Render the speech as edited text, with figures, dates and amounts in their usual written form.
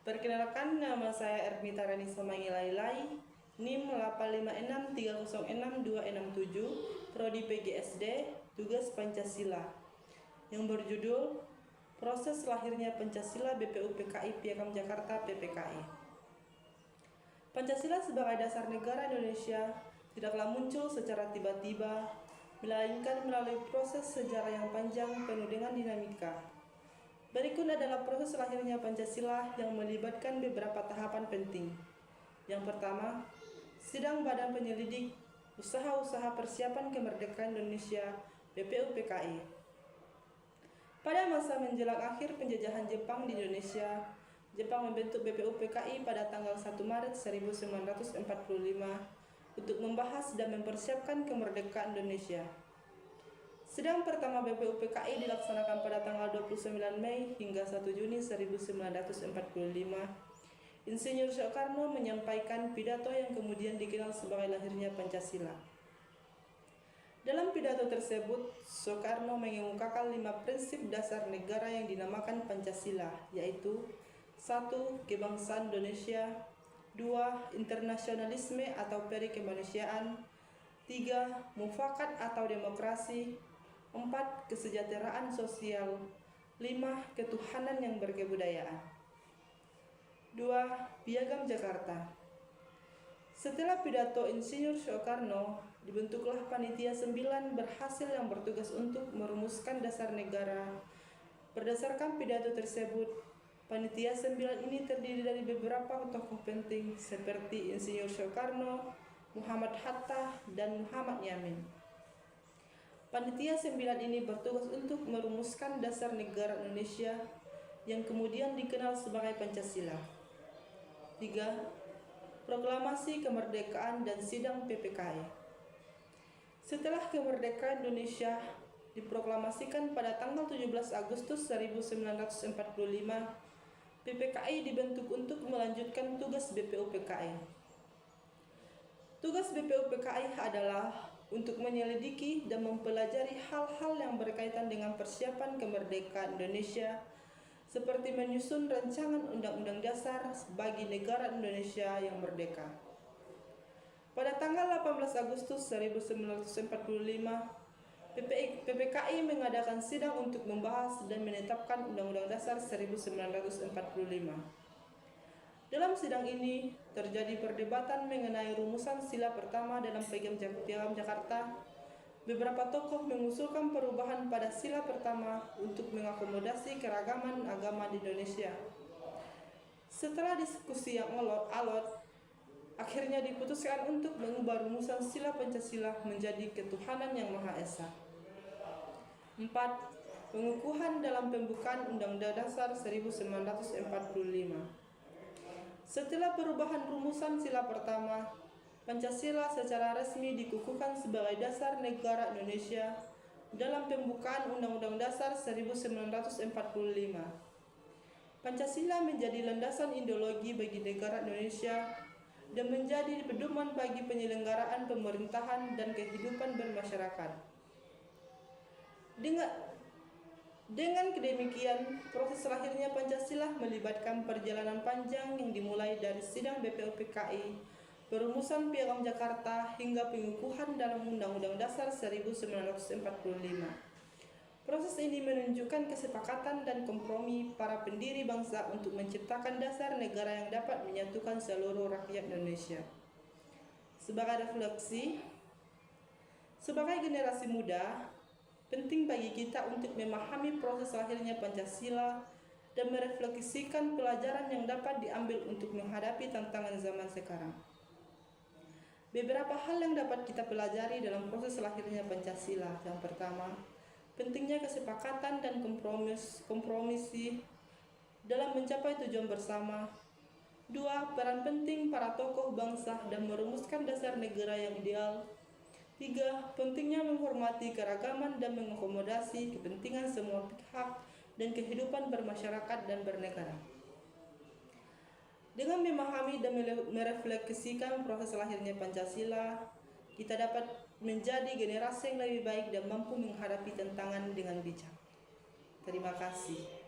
Perkenalkan, nama saya Ermita Ranisa Mangilailai, NIM 856306267, Prodi PGSD, tugas Pancasila, yang berjudul Proses Lahirnya Pancasila BPUPKI Piagam Jakarta PPKI. Pancasila sebagai dasar negara Indonesia tidaklah muncul secara tiba-tiba, melainkan melalui proses sejarah yang panjang penuh dengan dinamika. Berikut adalah proses lahirnya Pancasila yang melibatkan beberapa tahapan penting. Yang pertama, sidang Badan Penyelidik Usaha-Usaha Persiapan Kemerdekaan Indonesia BPUPKI. Pada masa menjelang akhir penjajahan Jepang di Indonesia, Jepang membentuk BPUPKI pada tanggal 1 Maret 1945 untuk membahas dan mempersiapkan kemerdekaan Indonesia. Sidang pertama BPUPKI dilaksanakan pada tanggal 29 Mei hingga 1 Juni 1945. Insinyur Soekarno menyampaikan pidato yang kemudian dikenal sebagai lahirnya Pancasila. Dalam pidato tersebut, Soekarno mengemukakan 5 prinsip dasar negara yang dinamakan Pancasila, yaitu 1. Kebangsaan Indonesia, 2. Internasionalisme atau perikemanusiaan, 3. Mufakat atau demokrasi, 4. Kesejahteraan sosial, 5. Ketuhanan yang berkebudayaan. 2. Piagam Jakarta. Setelah pidato Insinyur Soekarno, dibentuklah Panitia 9 berhasil yang bertugas untuk merumuskan dasar negara. Berdasarkan pidato tersebut, Panitia 9 ini terdiri dari beberapa tokoh penting seperti Insinyur Soekarno, Muhammad Hatta, dan Muhammad Yamin. Panitia 9 ini bertugas untuk merumuskan dasar negara Indonesia yang kemudian dikenal sebagai Pancasila. 3. Proklamasi Kemerdekaan dan Sidang PPKI. Setelah kemerdekaan Indonesia diproklamasikan pada tanggal 17 Agustus 1945, PPKI dibentuk untuk melanjutkan tugas BPUPKI. Tugas BPUPKI adalah untuk menyelidiki dan mempelajari hal-hal yang berkaitan dengan persiapan kemerdekaan Indonesia, seperti menyusun rancangan Undang-Undang Dasar bagi negara Indonesia yang merdeka. Pada tanggal 18 Agustus 1945, PPKI mengadakan sidang untuk membahas dan menetapkan Undang-Undang Dasar 1945. Dalam sidang ini, terjadi perdebatan mengenai rumusan sila pertama dalam Piagam Jakarta. Beberapa tokoh mengusulkan perubahan pada sila pertama untuk mengakomodasi keragaman agama di Indonesia. Setelah diskusi yang alot, akhirnya diputuskan untuk mengubah rumusan sila Pancasila menjadi ketuhanan yang Maha Esa. 4. Pengukuhan dalam pembukaan Undang-Undang Dasar 1945. Setelah perubahan rumusan sila pertama, Pancasila secara resmi dikukuhkan sebagai dasar negara Indonesia dalam pembukaan Undang-Undang Dasar 1945. Pancasila menjadi landasan ideologi bagi negara Indonesia dan menjadi pedoman bagi penyelenggaraan pemerintahan dan kehidupan bermasyarakat. Dengan kedemikian, proses lahirnya Pancasila melibatkan perjalanan panjang yang dimulai dari sidang BPUPKI, perumusan Piagam Jakarta, hingga pengukuhan dalam Undang-Undang Dasar 1945. Proses ini menunjukkan kesepakatan dan kompromi para pendiri bangsa untuk menciptakan dasar negara yang dapat menyatukan seluruh rakyat Indonesia. Sebagai refleksi, sebagai generasi muda, penting bagi kita untuk memahami proses lahirnya Pancasila dan merefleksikan pelajaran yang dapat diambil untuk menghadapi tantangan zaman sekarang. Beberapa hal yang dapat kita pelajari dalam proses lahirnya Pancasila. Yang pertama, pentingnya kesepakatan dan kompromi dalam mencapai tujuan bersama. 2. Peran penting para tokoh bangsa dan merumuskan dasar negara yang ideal. 3. Pentingnya menghormati keragaman dan mengakomodasi kepentingan semua pihak dan kehidupan bermasyarakat dan bernegara. Dengan memahami dan merefleksikan proses lahirnya Pancasila, kita dapat menjadi generasi yang lebih baik dan mampu menghadapi tantangan dengan bijak. Terima kasih.